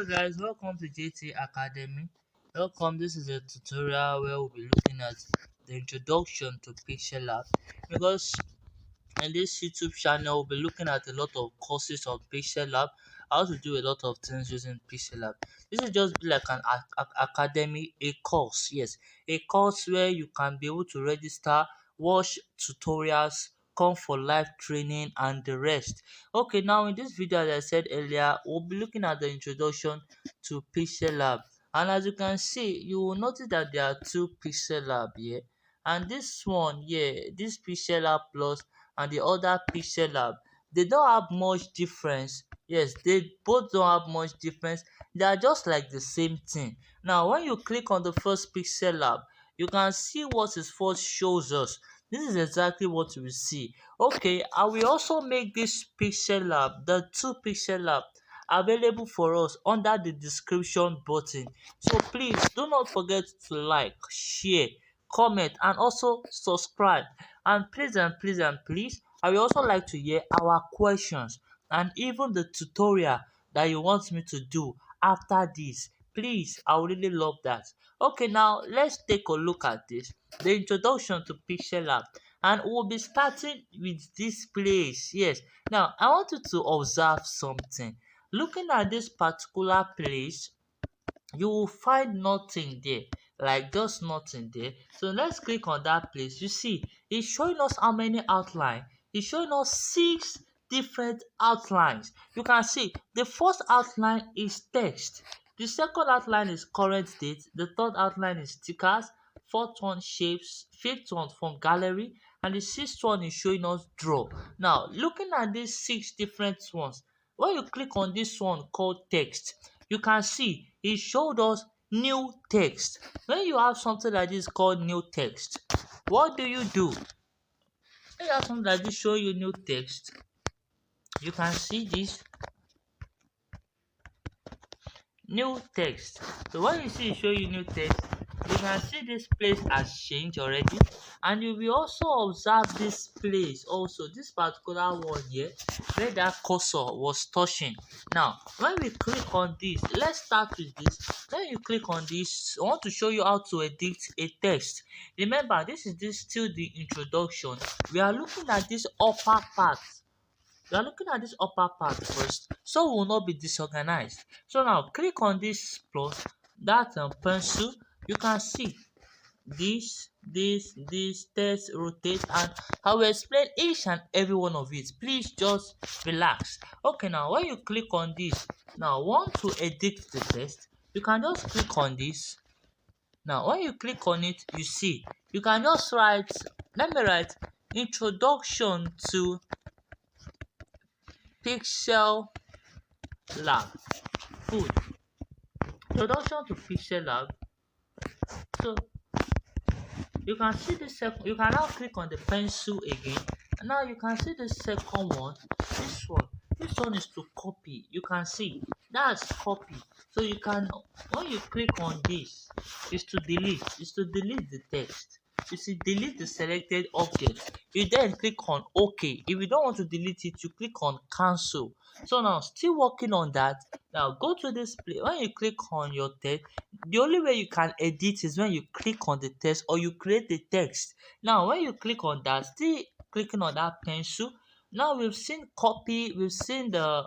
Hello guys, welcome to JT Academy. Welcome. This is a tutorial where we'll be looking at the introduction to Pixellab, because in this YouTube channel we'll be looking at a lot of courses on Pixellab, how to do a lot of things using Pixellab. This is just be like an academy, a course, yes, a course where you can be able to register, watch tutorials, come for live training and the rest. Okay, now in this video, as I said earlier, we'll be looking at the introduction to Pixellab. And as you can see, you will notice that there are two Pixellab here, and this one here, this Pixellab Plus and the other Pixellab, they don't have much difference. Yes, they both don't have much difference. They are just like the same thing. Now when you click on the first Pixellab, you can see what it first shows us. This is exactly what you will see. Okay, I will also make this Pixellab, the two Pixellab, available for us under the description button. So please do not forget to like, share, comment and also subscribe. And please I will also like to hear our questions and even the tutorial that you want me to do after this. Please, I would really love that. Okay, now let's take a look at this, the introduction to Pixellab, and we'll be starting with this place. Yes, now I want you to observe something. Looking at this particular place, you will find nothing there, like just nothing there. So let's click on that place. You see it's showing us how many outlines. It's showing us 6 different outlines. You can see the first outline is text, the second outline is current date, the third outline is stickers, fourth one shapes, fifth one from gallery, and the sixth one is showing us draw. Now looking at these 6 different ones, when you click on this one called text, you can see it showed us new text. When you have something like this called new text, what do? When you have something like this show you new text, you can see this new text. So when you see it show you new text, you can see this place has changed already, and you will also observe this place also, this particular one here where that cursor was touching. Now when we click on this, let's start with this. When you click on this, I want to show you how to edit a text. Remember, this is still the introduction. We are looking at this upper part. We are looking at this upper part first, so we will not be disorganized. So now click on this plus, that pencil. You can see this text, rotate, and I will explain each and every one of it. Please just relax. Okay, now when you click on this, now want to edit the text, you can just click on this. Now when you click on it, you see you can just write, let me write introduction to Pixellab. Good. Introduction to Pixellab. So you can see the second, you can now click on the pencil again, and now you can see the second one. This one is to copy. You can see that's copy. So you can, when you click on this, is to delete the text. You see, delete the selected object. You then click on OK. If you don't want to delete it, you click on cancel. So now still working on that. Now go to this place. When you click on your text, the only way you can edit is when you click on the text or you create the text. Now when you click on that, still clicking on that pencil. Now we've seen copy, we've seen the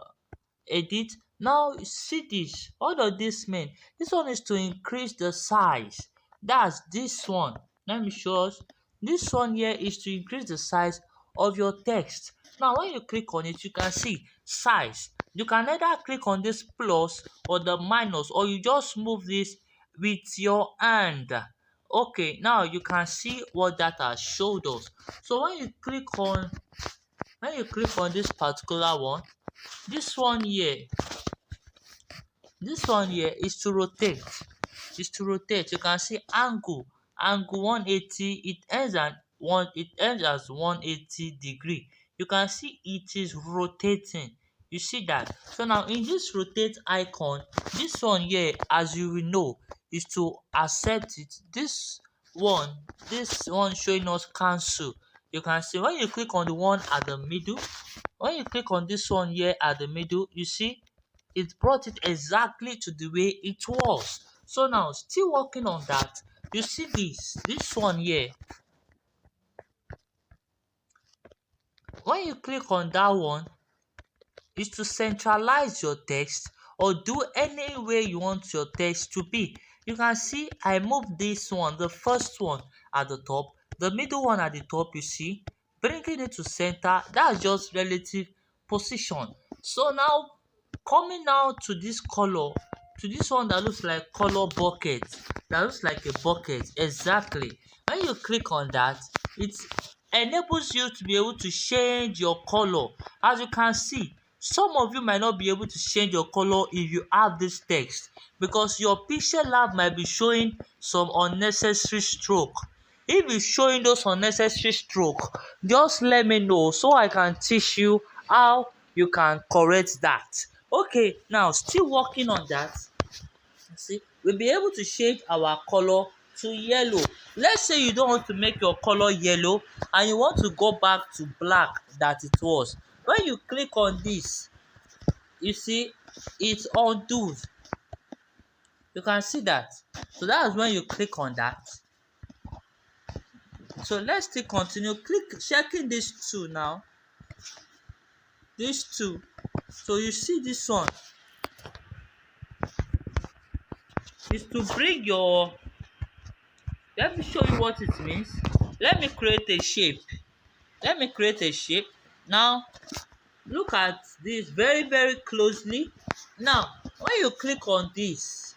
edit. Now see this. What does this mean? This one is to increase the size. That's this one. Let me show us. This one here is to increase the size of your text. Now when you click on it, you can see size. You can either click on this plus or the minus, or you just move this with your hand. Okay, now you can see what that has showed us. So when you click on this particular one, this one here is to rotate. You can see angle 180. It ends as 180 degree. You can see it is rotating. You see that? So now in this rotate icon, this one here, as you will know, is to accept it. This one showing us cancel. You can see when you click on the one at the middle, when you click on this one here at the middle, you see it brought it exactly to the way it was. So now, still working on that, you see this one here. When you click on that one, is to centralize your text or do any way you want your text to be. You can see I moved this one, the first one at the top, the middle one at the top, you see, bringing it to center. That's just relative position. So now, coming now to this color, to this one that looks like color bucket, that looks like a bucket, exactly. When you click on that, it enables you to be able to change your color. As you can see, some of you might not be able to change your color if you have this text, because your Pixellab might be showing some unnecessary stroke. If it's showing those unnecessary stroke, just let me know so I can teach you how you can correct that. Okay, now still working on that. See, we'll be able to change our color to yellow. Let's say you don't want to make your color yellow and you want to go back to black that it was. When you click on this, you see it undoes. You can see that. So that's when you click on that. So let's still continue. Click checking these two now. These two. So you see this one is to bring your, let me show you what it means. Let me create a shape. Let me create a shape. Now look at this very closely. Now when you click on this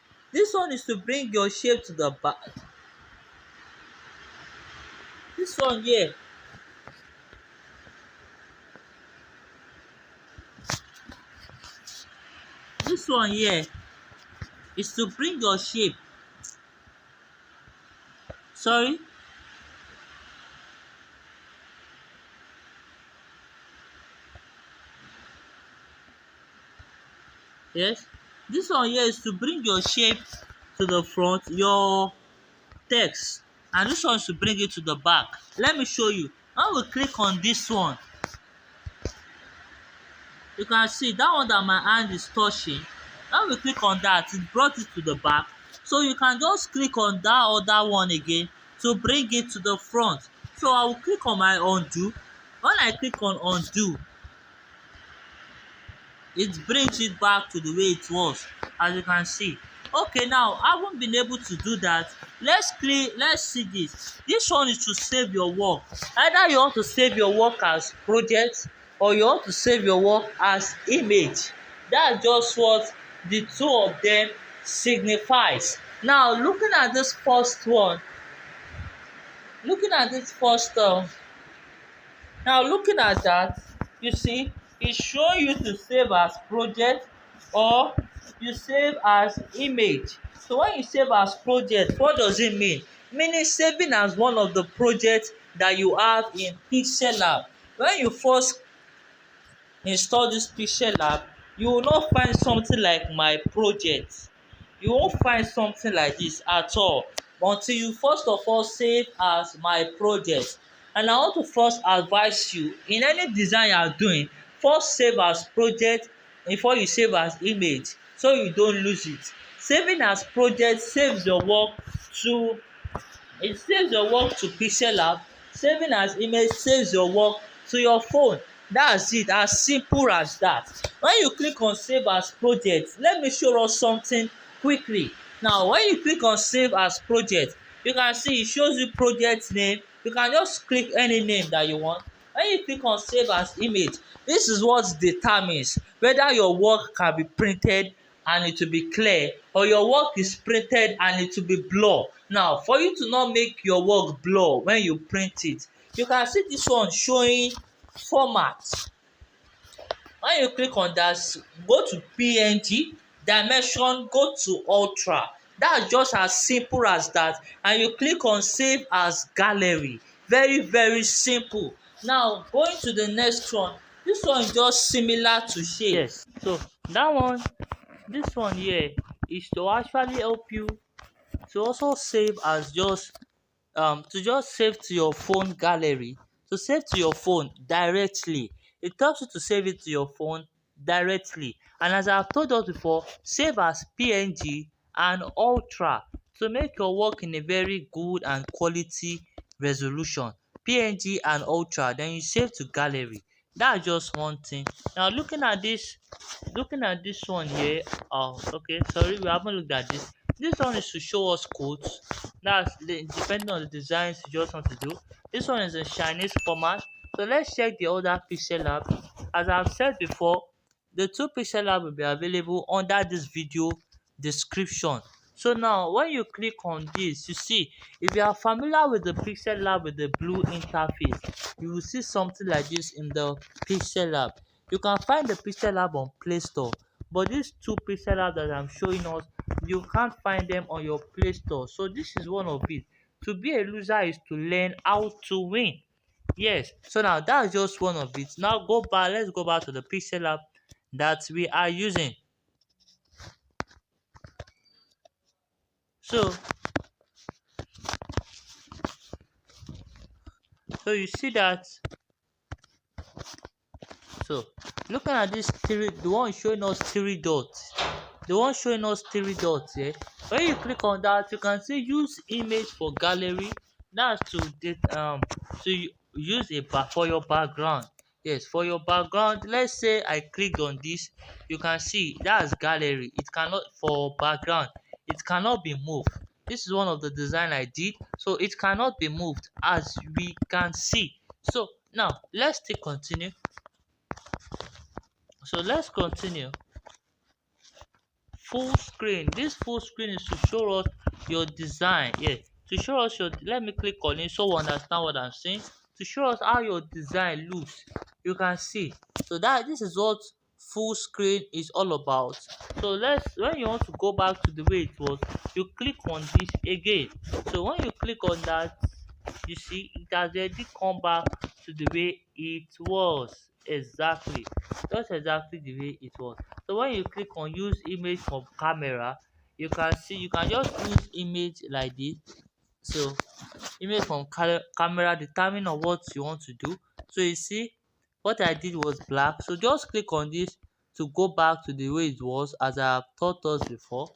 one is to bring your shape to the back. This one here, this one here is to bring your shape, sorry, yes, this one here is to bring your shape to the front, your text, and this one is to bring it to the back. Let me show you. When we click on this one, you can see that one that my hand is touching. When we click on that, it brought it to the back. So you can just click on that other one again to bring it to the front. So I will click on my undo. When I click on undo, it brings it back to the way it was, as you can see. Okay, now I haven't been able to do that. Let's see this one is to save your work. Either you want to save your work as project or you want to save your work as image. That's just what the two of them signifies. Now looking at this first one, now looking at that, you see it's showing you to save as project or you save as image. So when you save as project, what does it mean? Meaning saving as one of the projects that you have in Pixellab. When you first install this Pixellab, you will not find something like my project. You won't find something like this at all until you first of all save as my project. And I want to first advise you, in any design you are doing, first save as project before you save as image, so you don't lose it. Saving as project saves your work to Pixellab. Saving as image saves your work to your phone. That's it, as simple as that. When you click on save as project, let me show us something quickly. Now when you click on save as project, you can see it shows you project name. You can just click any name that you want. When you click on save as image, this is what determines whether your work can be printed and it will be clear, or your work is printed and it will be blur. Now for you to not make your work blur when you print it, you can see this one showing format. When you click on that, go to PNG, dimension, go to ultra. That's just as simple as that. And you click on save as gallery. Very simple. Now going to the next one, this one is just similar to shape. Yes, so that one, this one here is to actually help you to also save as just to just save to your phone gallery, to save to your phone directly. It helps you to save it to your phone directly. And as I've told us before, save as PNG and Ultra to make your work in a very good and quality resolution. PNG and Ultra, then you save to gallery. That's just one thing. Now looking at this one here. Oh, okay, sorry, we haven't looked at this. This one is to show us codes. Depending on the designs you just want to do. This one is in Chinese format. So let's check the other Pixellab. As I've said before, the two Pixellab will be available under this video description. So now when you click on this, you see, if you are familiar with the Pixellab with the blue interface, you will see something like this in the Pixellab. You can find the Pixellab on Play Store, but these two Pixellab that I'm showing us, you can't find them on your Play Store. So this is one of it. To be a loser is to learn how to win. Yes, so now that's just one of it. Now let's go back to the Pixellab that we are using. So you see that. So looking at this three, the one showing us three dots, here. When you click on that, you can see use image for gallery. That's to use for your background. Yes, for your background. Let's say I clicked on this. You can see that's gallery. It cannot, for background, it cannot be moved. This is one of the design I did, so it cannot be moved, as we can see. So now let's still continue. So let's continue. Full screen. This full screen is to show us your design. Yeah, to show us your. Let me click on it so we understand what I'm saying. To show us how your design looks, you can see. So this is what full screen is all about. So when you want to go back to the way it was, you click on this again. So when you click on that, you see it has already come back to the way it was. Exactly, just exactly the way it was. So when you click on use image from camera, you can see you can just use image like this. So image from camera, determine on what you want to do. So you see what I did was black, so just click on this to go back to the way it was, as I have taught us before.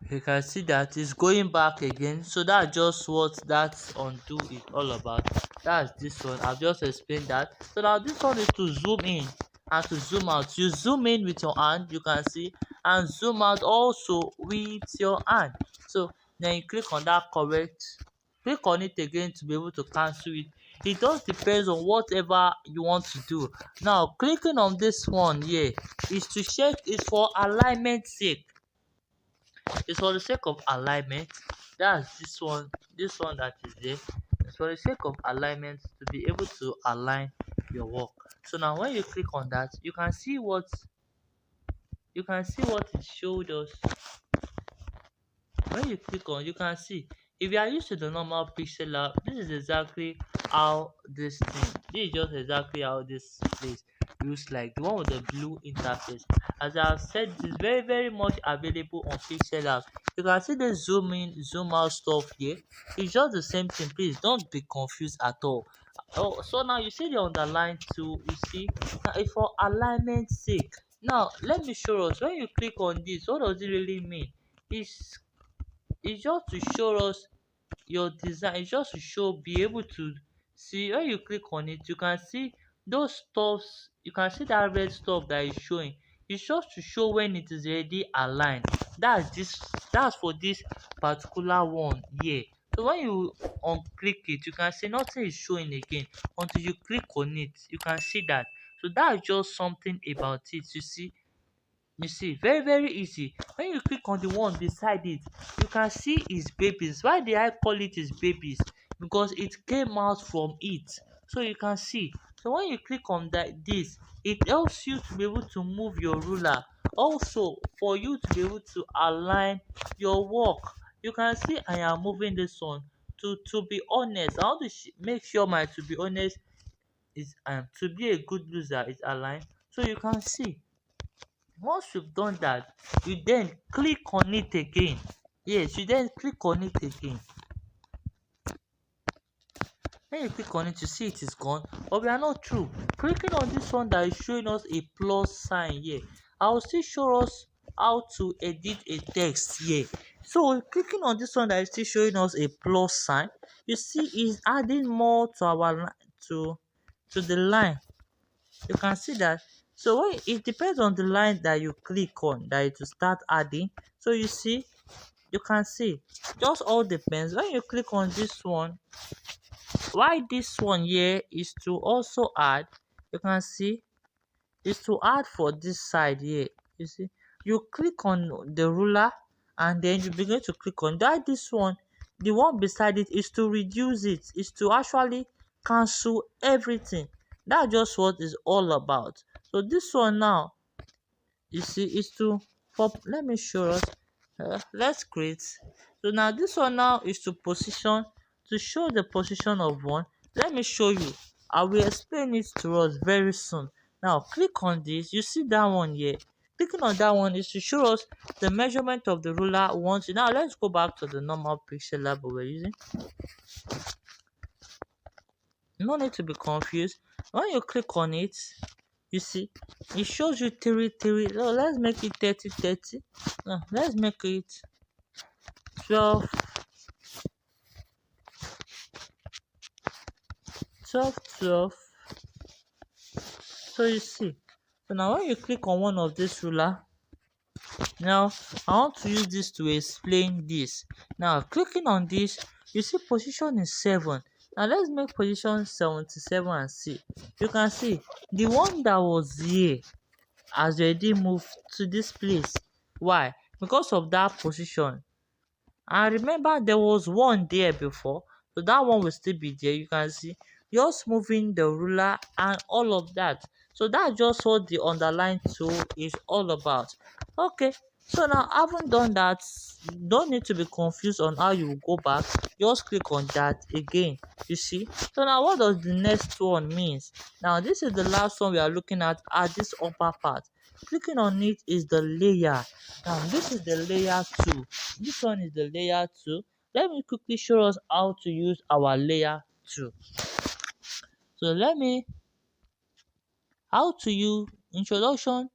You can see that it's going back again. So that's just what that undo is all about. That's this one. I've just explained that. So now this one is to zoom in and to zoom out. You zoom in with your hand, you can see, and zoom out also with your hand. So then you click on that correct, click on it again to be able to cancel it. It just depends on whatever you want to do. Now clicking on this one here is to check, is for alignment sake. It's for the sake of alignment. That's this one that is there. It's for the sake of alignment, to be able to align your work. So now when you click on that, you can see what it showed us. When you click on, you can see, if you are used to the normal Pixellab, this is exactly how this place looks like, the one with the blue interface. As I have said, it is very, very much available on Pixellab. You can see the zoom in, zoom out stuff here. It's just the same thing. Please don't be confused at all. Oh, so now you see the underline too. You see, now it's for alignment sake. Now let me show us. When you click on this, what does it really mean? It's just to show us your design. It's just to be able to see. When you click on it, you can see those stuffs. You can see that red stuff that is showing. It's just to show when it is already aligned. That's for this particular one here. So when you unclick it, you can see nothing is showing again until you click on it. You can see that. So that's just something about it. You see, very, very easy. When you click on the one beside it, you can see its babies. Why did I call it its babies? Because it came out from it. So you can see. So when you click on this, it helps you to be able to move your ruler. Also, for you to be able to align your work. You can see I am moving this one. To be honest, I want to make sure my to be honest is to be a good loser is aligned. So you can see. Once you've done that, you then click on it again. Yes, you then click on it again. When you click on it, you see it is gone, but we are not through. Clicking on this one that is showing us a plus sign here, I will still show us how to edit a text here. So clicking on this one that is still showing us a plus sign, you see is adding more to our to the line. You can see that. So when it depends on the line that you click on that it will start adding. So you see, you can see, just all depends. When you click on this one, why this one here is to also add, you can see, is to add for this side here. You see, you click on the ruler and then you begin to click on that. This one, the one beside it, is to reduce it, is to actually cancel everything. That's just what it's all about. So this one now, you see, is to, for, let me show us. Let's create. So now this one now is to position, to show the position of one. Let me show you. I will explain it to us very soon. Now click on this. You see that one here. Clicking on that one is to show us the measurement of the ruler once. Now let's go back to the normal Pixellab we're using. No need to be confused. When you click on it, you see it shows you 3 3. So let's make it 30 30. No, let's make it 12 12 12. So you see, so now when you click on one of this ruler, now I want to use this to explain this. Now clicking on this, you see position is 7. Now let's make position 77 and see. You can see the one that was here has already moved to this place. Why? Because of that position. And remember there was one there before, so that one will still be there. You can see just moving the ruler and all of that. So that's just what the underline tool is all about. Okay, so now having done that, don't need to be confused on how you go back. Just click on that again. You see, so now what does the next one means? Now this is the last one we are looking at this upper part. Clicking on it is the layer. Now this is the layer 2. This one is the layer 2. Let me quickly show us how to use our layer 2. So how to use introduction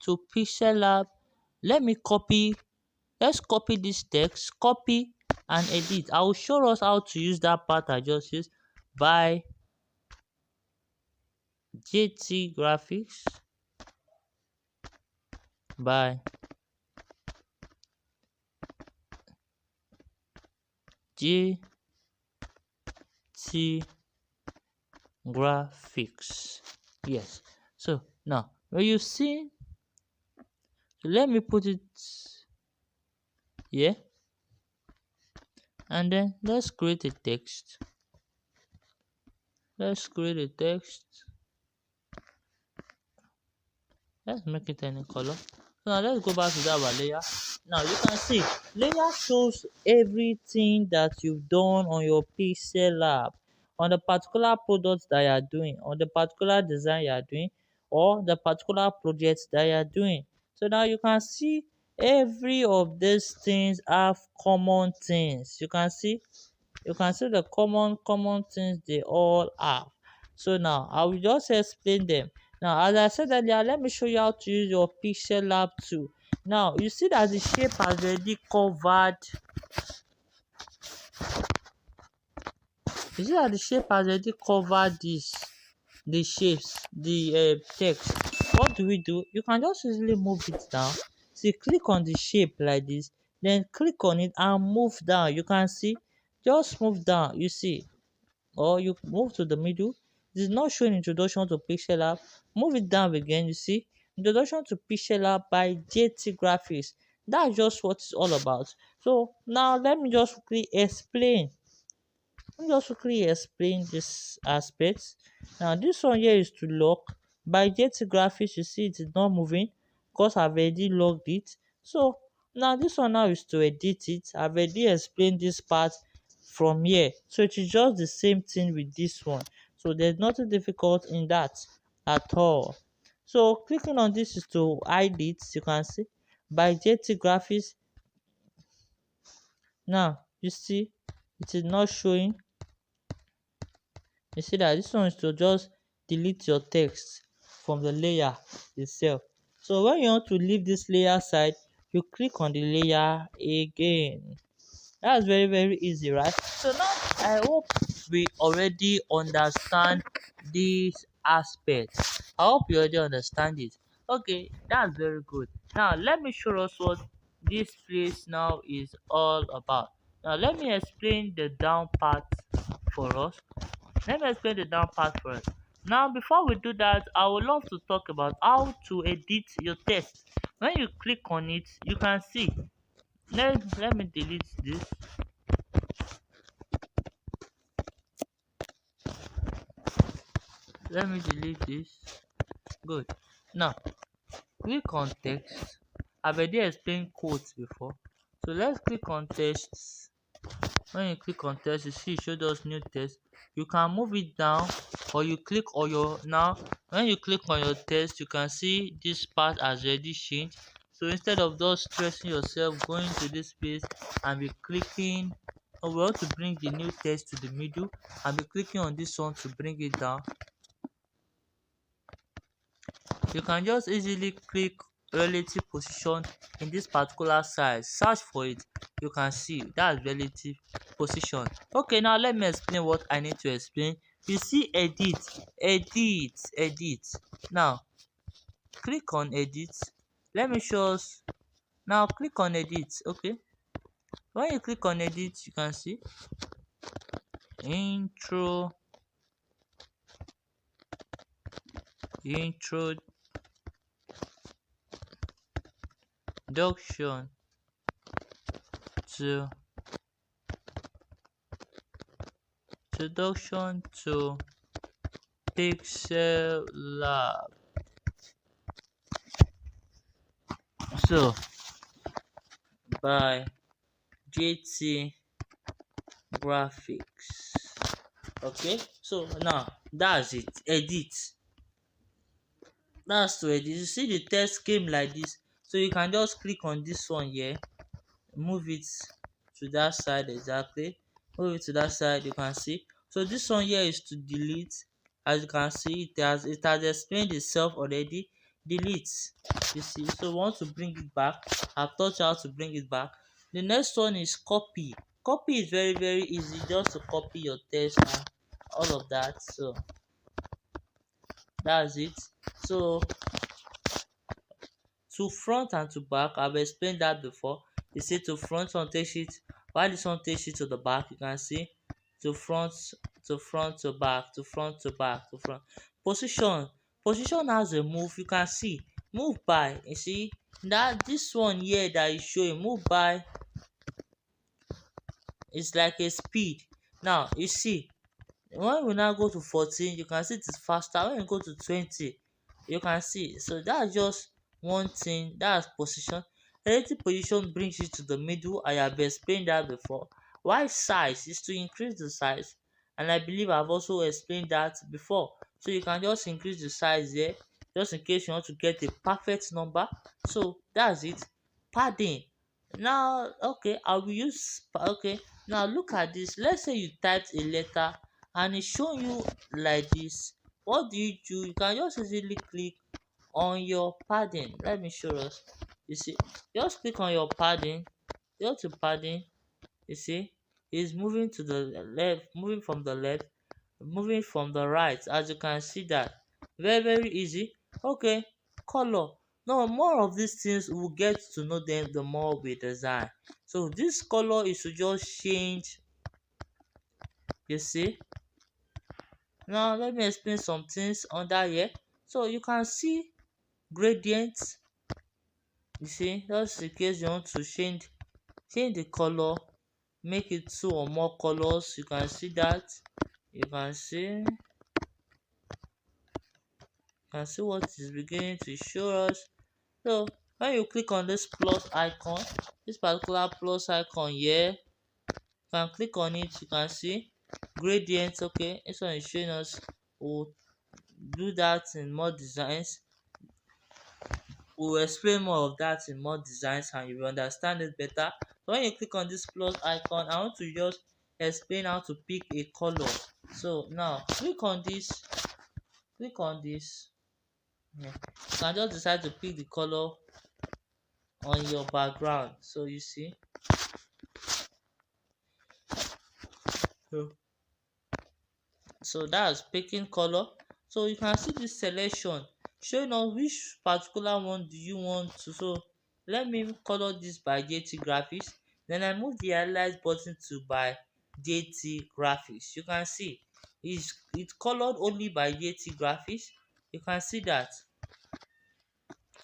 to Pixellab. Let me copy, let's copy this text, copy and edit. I will show us how to use that part I just used by JT Graphics, by JT Graphics. Yes. So now when you see, so let me put it here and then let's create a text. Let's create a text. Let's make it any color. So now let's go back to that layer. Now you can see layer shows everything that you've done on your Pixellab, on the particular products that you are doing, on the particular design you are doing, or the particular projects that you are doing. So now you can see every of these things have common things. You can see the common things they all have. So now I will just explain them. Now as I said earlier, let me show you how to use your Pixellab tool. Now you see that the shape has already covered. You see that the shape has already covered this, the shapes, the text. What do we do? You can just easily move it down. See, click on the shape like this, then click on it and move down. You can see, just move down. You see, or you move to the middle. It is not showing introduction to Pixellab. Move it down again. You see, introduction to Pixellab by JT Graphics. That's just what it's all about. So now let me just quickly explain. This aspect. Now this one here is to lock. By JT Graphics, you see it is not moving because I've already logged it. So now this one now is to edit it. I've already explained this part from here. So it is just the same thing with this one. So there's nothing difficult in that at all. So clicking on this is to hide it. You can see by JT Graphics. Now you see it is not showing. You see that this one is to just delete your text from the layer itself. So when you want to leave this layer side, you click on the layer again. That's very easy, right? So now I hope we already understand this aspect. I hope you already understand it. Okay, that's very good. Now let me show us what this place now is all about. Now let me explain the down part for us. Let me explain the down part for us. Now before we do that, I would love to talk about how to edit your text. When you click on it, you can see. Let me delete this. Let me delete this. Good. Now click on text. I've already explained quotes before. So let's click on text. When you click on text, you see it showed us new text. You can move it down, or you click on your now. When you click on your text, you can see this part has already changed. So instead of just stressing yourself going to this place and be clicking, or we want to bring the new text to the middle and be clicking on this one to bring it down, you can just easily click relative position in this particular size, search for it, you can see that's relative position. Okay, now let me explain what I need to explain. You see edit. Now click on edit. Let me show us. Now click on edit. Okay, when you click on edit, you can see intro introduction to Pixellab. So by JT Graphics. Okay, so now that's it. Edit. That's to edit. You see the text came like this, so you can just click on this one here, move it to that side exactly, move it to that side. You can see, so this one here is to delete. As you can see, it has explained itself already. Delete. You see, so we want to bring it back. I've taught you how to bring it back. The next one is copy. Copy is very easy, just to copy your text and all of that. So that's it. So to front and to back, I've explained that before. You see, to front one takes it, while this one takes it to the back. You can see to front, to back, to front, to back, to front. Position has a move. You can see move by. You see that this one here that is showing move by is like a speed. Now you see, when we now go to 14, you can see it is faster. When you go to 20, you can see. So that's just one thing. That's position. Relative position brings you to the middle. I have explained that before. Why size is to increase the size, and I believe I've also explained that before. So you can just increase the size there, just in case you want to get a perfect number. So that's it. Padding. Now, okay, I will use. Okay, now look at this. Let's say you typed a letter and it's showing you like this. What do? You can just easily click on your padding. Let me show us. You see, just click on your padding, go to padding. You see, it's moving to the left, moving from the left, moving from the right. As you can see that, very easy. Okay, color. Now more of these things, we'll get to know them the more we design. So this color is to just change. You see, now let me explain some things under here. So you can see gradients. You see, just in case you want to change the color, make it two or more colors. You can see that. You can see what is beginning to show us. So when you click on this plus icon, this particular plus icon here, you can click on it. You can see gradients. Okay, this one is showing us. We'll do that in more designs. We'll explain more of that in more designs and you will understand it better. So when you click on this plus icon, I want to just explain how to pick a color. So now click on this. Yeah. You can just decide to pick the color on your background. So you see, so, so that's picking color. So you can see this selection showing us which particular one do you want to. So let me color this by JT graphics. Then I move the highlight button to by JT graphics. You can see it's colored only by JT graphics. You can see that.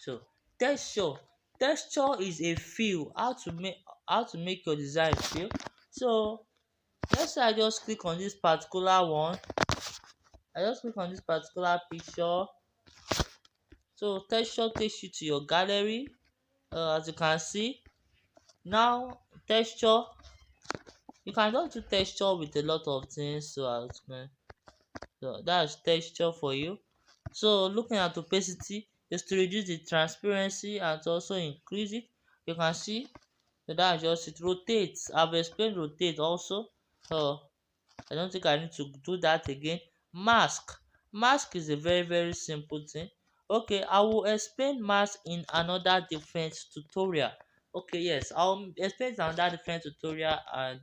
So texture is a feel, how to make your design feel. So let's say I just click on this particular picture. So texture takes you to your gallery. As you can see now, texture, you can just do texture with a lot of things. So that's texture for you. So looking at opacity is to reduce the transparency and to also increase it. You can see, so that's just it. Rotate, I've explained rotate also. So I don't think I need to do that again. Mask. Mask is a very simple thing. Okay, I will explain mask in another different tutorial. Okay, yes, I'll explain it in another different tutorial, and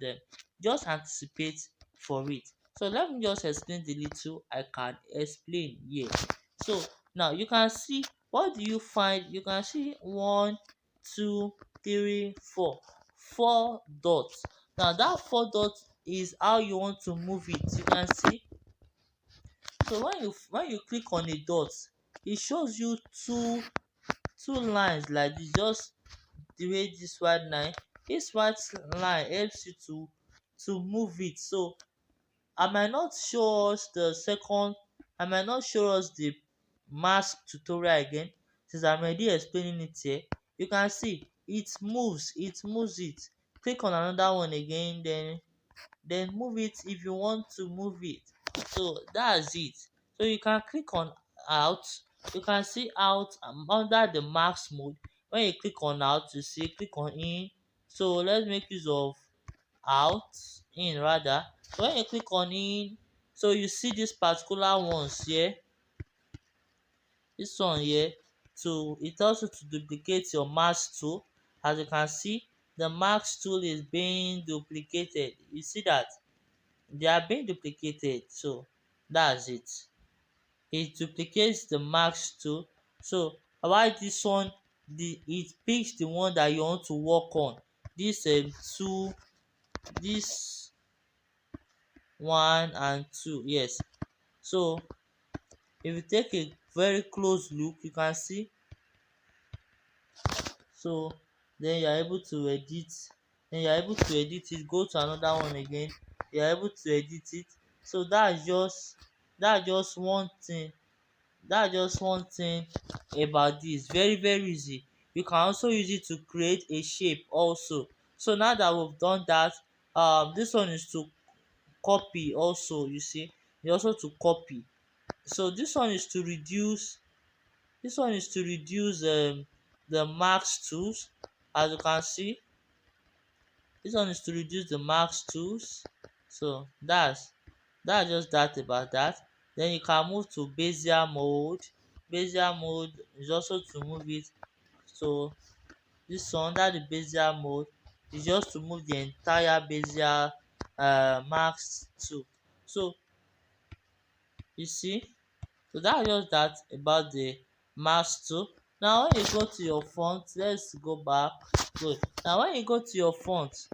just anticipate for it. So let me just explain the little I can explain here. So now you can see, what do you find? You can see one, two, three, four dots. Now that four dots is how you want to move it. You can see, so when you click on a dot, it shows you two lines like this, just the way this white line. This white line helps you to move it. So I might not show us the second, I might not show us the mask tutorial again, since I'm already explaining it here. You can see it moves it. Click on another one again, then move it if you want to move it. So that's it. So you can click on out. You can see out under the mask mode. When you click on out, you see click on in. So let's make use of out, in rather. So when you click on in, so you see this particular ones here, this one here, to it also to duplicate your mask tool. As you can see, the mask tool is being duplicated. You see that they are being duplicated. So that's it. It duplicates the mask tool. So while this one, it picks the one that you want to work on. This two, this one and two, yes. So if you take a very close look, you can see. So then you are able to edit. Then you are able to edit it. Go to another one again. You are able to edit it. So that's just one thing. That's just one thing about this. Very easy. You can also use it to create a shape also. So now that we've done that, this one is to copy also. You see, you also to copy. So this one is to reduce the max tools. As you can see, this one is to reduce the max tools. So that's just that about that. Then you can move to Bezier mode. Bezier mode is also to move it. So this one under the Bezier mode is just to move the entire Bezier max tool. So you see, so that's just that about the mask tool. Now when you go to your font, let's go back. Good. Now when you go to your font,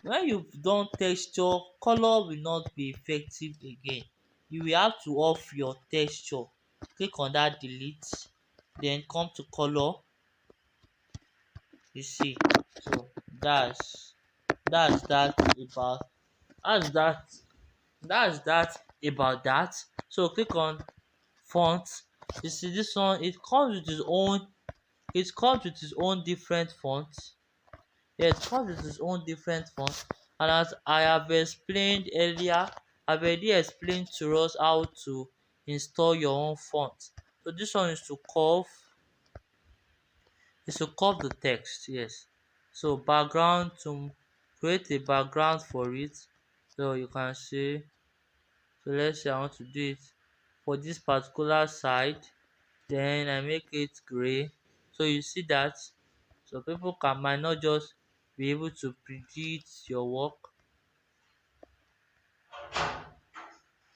when you've done texture, color will not be effective again. You will have to off your texture. Click on that delete, then come to color. You see, so that's that about that's that that's that about that. So click on font. You see this one, it comes with its own different font. Yeah, it comes with its own different font. And as I have explained earlier, I've already explained to us how to install your own font. So this one is to curve the text, yes. So background, to create a background for it. So you can see, so let's say I want to do it for this particular side, then I make it gray. So you see that, so people might not just be able to predict your work.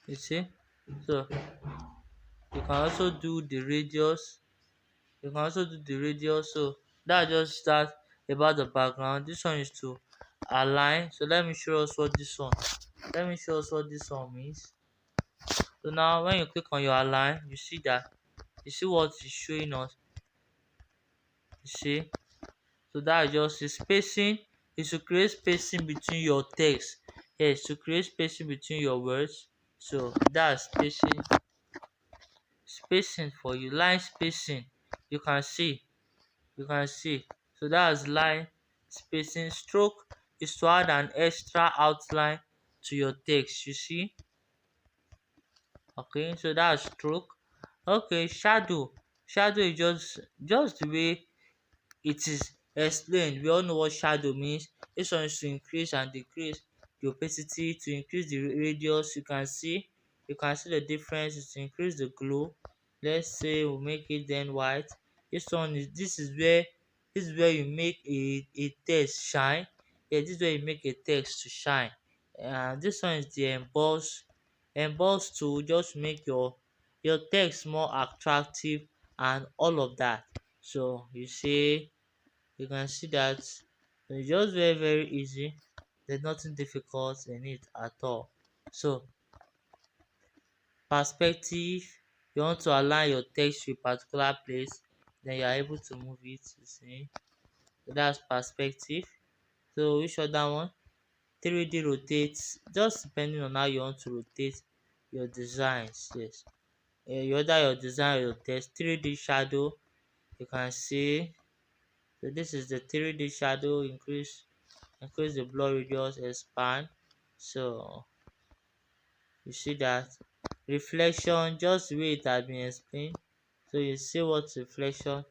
You see, so you can also do the radius. You can also do the radius. So that just that about the background. This one is to align. So let me show us what this one. Let me show us what this one means. So now when you click on your align, you see that, you see what it's showing us. You see, so that is just the spacing is to create spacing between your text. Yes, to create spacing between your words. So that's spacing for you, line spacing. You can see, you can see. So that's line spacing. Stroke is to add an extra outline to your text. You see, okay, so that's stroke. Okay, shadow. Shadow is just the way it is explained. We all know what shadow means. This one is to increase and decrease the opacity, to increase the radius. You can see the difference. Is to increase the glow. Let's say we make it then white. This is where you make a text shine. Yeah, this is where you make a text to shine. This one is the emboss to just make your text more attractive and all of that. So you can see that it's just very easy. There's nothing difficult in it at all. So perspective, you want to align your text to a particular place, then you are able to move it. You see, so that's perspective. So which other one? 3D rotates, just depending on how you want to rotate your designs. Yes, you order your design or your text. 3D shadow, you can see. So this is the 3D shadow. Increase the blur radius, expand. So you see that reflection, just the way it has been explained. So you see what reflection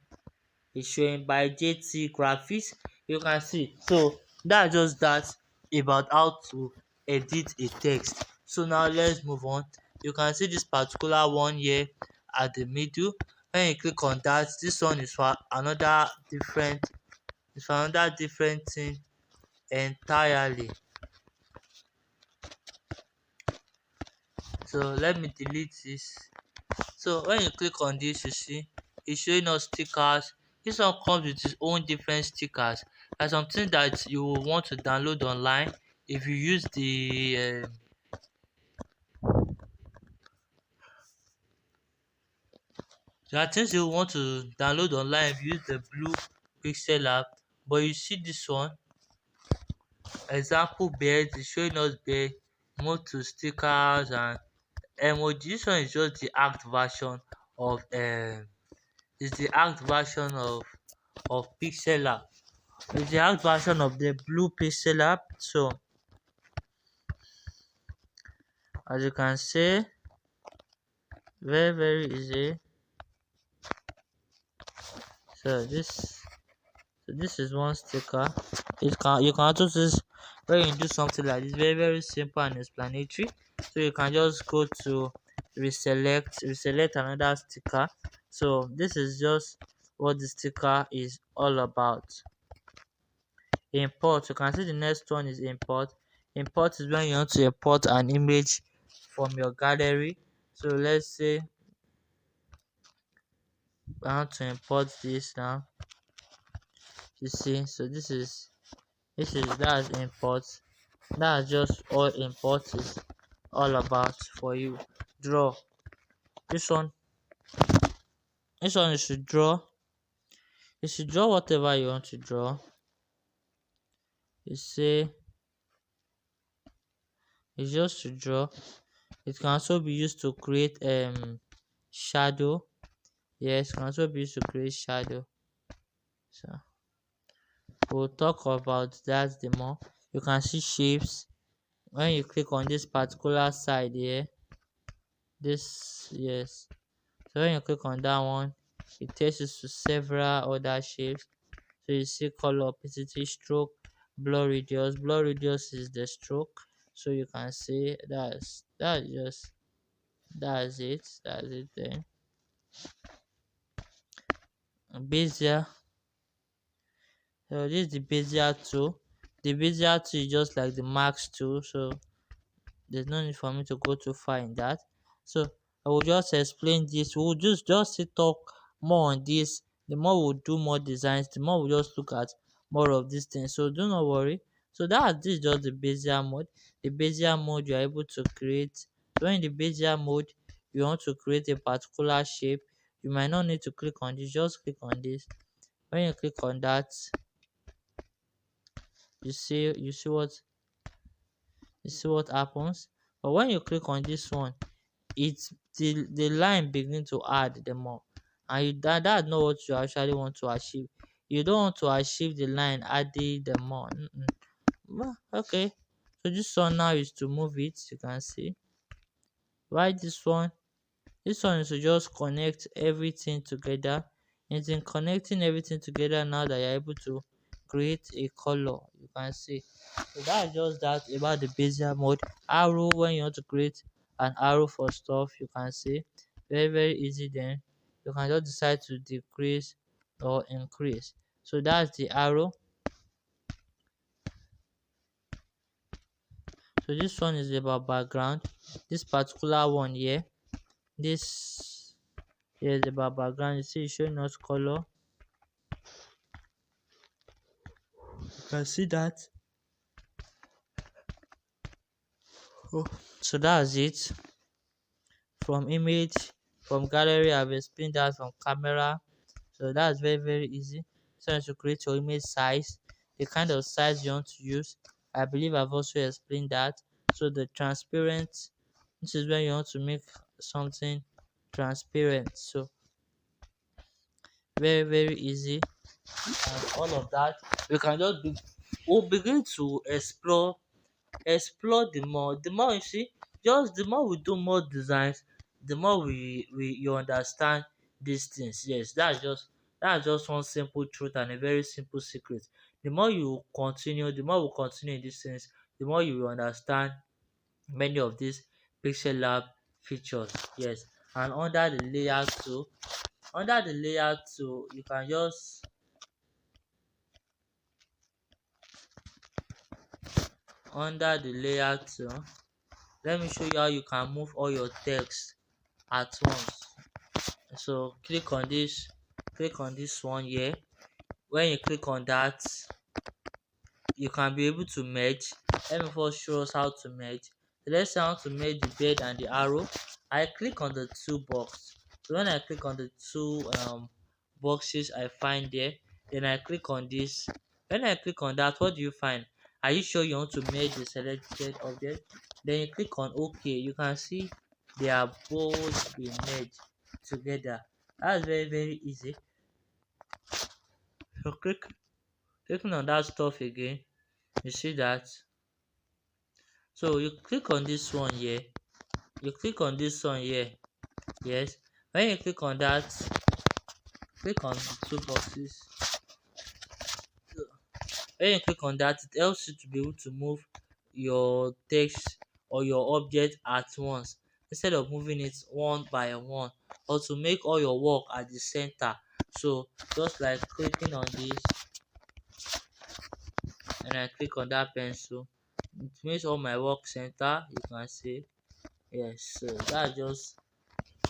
is showing by JT graphics. You can see, so that's just that about how to edit a text. So now let's move on. You can see this particular one here at the middle. When you click on that, this one is for another different, thing entirely. So let me delete this. So when you click on this, you see it's showing us stickers. This one comes with its own different stickers. There's something that you will want to download online. If you use the there are things you want to download online if you use the blue Pixellab. But you see this one, example bed, is showing us bed, move to stickers and emoji. This one is just the act version of Pixellab. It's the act version of the blue Pixellab. So as you can see, very easy. So this is one sticker. You can also just, when you do something like this, very simple and explanatory. So you can just go to reselect another sticker. So this is just what the sticker is all about. Import, you can see the next one is import. Import is when you want to import an image from your gallery. So let's say I want to import this now. You see, so that's import. That's just all import is all about for you. Draw. This one is to draw. You should draw whatever you want to draw. You see, it's just to draw. It can also be used to create shadow. Yes, it can also be used to create shadow. So we'll talk about that the more. You can see shapes when you click on this particular side here. Yes. So when you click on that one, it takes you to several other shapes. So you see color, opacity, stroke, blur radius. Blur radius is the stroke. So you can see that's it then. Bezier, so this is the Bezier tool. The Bezier tool is just like the Max tool, so there's no need for me to go too far in that. So I will just explain this. We'll just talk more on this. The more we do more designs, the more we just look at more of these things. So do not worry. So this is just the Bezier mode. The Bezier mode, you are able to create. So in the Bezier mode, you want to create a particular shape. You might not need to click on this. Just click on this. When you click on that, you see what happens. But when you click on this one, it's the line begin to add the more, and that's not what you actually want to achieve. You don't want to achieve the line adding the more. Well, okay, so this one now is to move it. You can see why this one is to just connect everything together. And in connecting everything together, now that you're able to create a color, you can see. So that's just that about the Bezier mode. Arrow, when you want to create an arrow for stuff, you can see very very easy. Then you can just decide to decrease or increase. So that's the arrow. So this one is about background. This particular one here, this here is about background. You see it's showing us color. You can see that. Oh, so that's it. From image, from gallery, I've explained that. From camera, so that's very very easy. So to create your image size, the kind of size you want to use, I believe I've also explained that. So the transparent, this is when you want to make something transparent. So very very easy, and all of that we can just we'll begin to explore the more you see. Just the more we do more designs, the more we you understand these things. Yes, that's just one simple truth and a very simple secret. The more we continue in these things, the more you will understand many of these Pixellab features. Yes, and under the layer tool you can just under the layer tool, let me show you how you can move all your text at once. So click on this one here. When you click on that, you can be able to merge. Let me first show us how to merge. So let's say I want to merge the bed and the arrow. I click on the two box. So when I click on the two boxes I find there, then I click on this. When I click on that, what do you find? Are you sure you want to merge the selected object? Then you click on OK. You can see they are both being merged together. That's very very easy. So clicking on that stuff again, you see that. So you click on this one here. Yes. When you click on that, click on the two boxes. When you click on that, it helps you to be able to move your text or your object at once, instead of moving it one by one, or to make all your work at the center. So just like clicking on this, and I click on that pencil, it makes all my work center. You can see. Yes, so that's just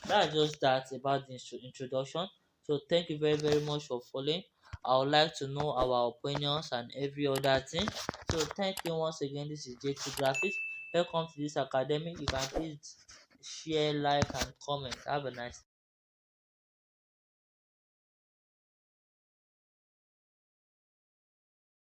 that about the introduction. So thank you very very much for following. I would like to know our opinions and every other thing. So thank you once again. This is J2 Graphics. Welcome to this academy. You can please share, like, and comment. Have a nice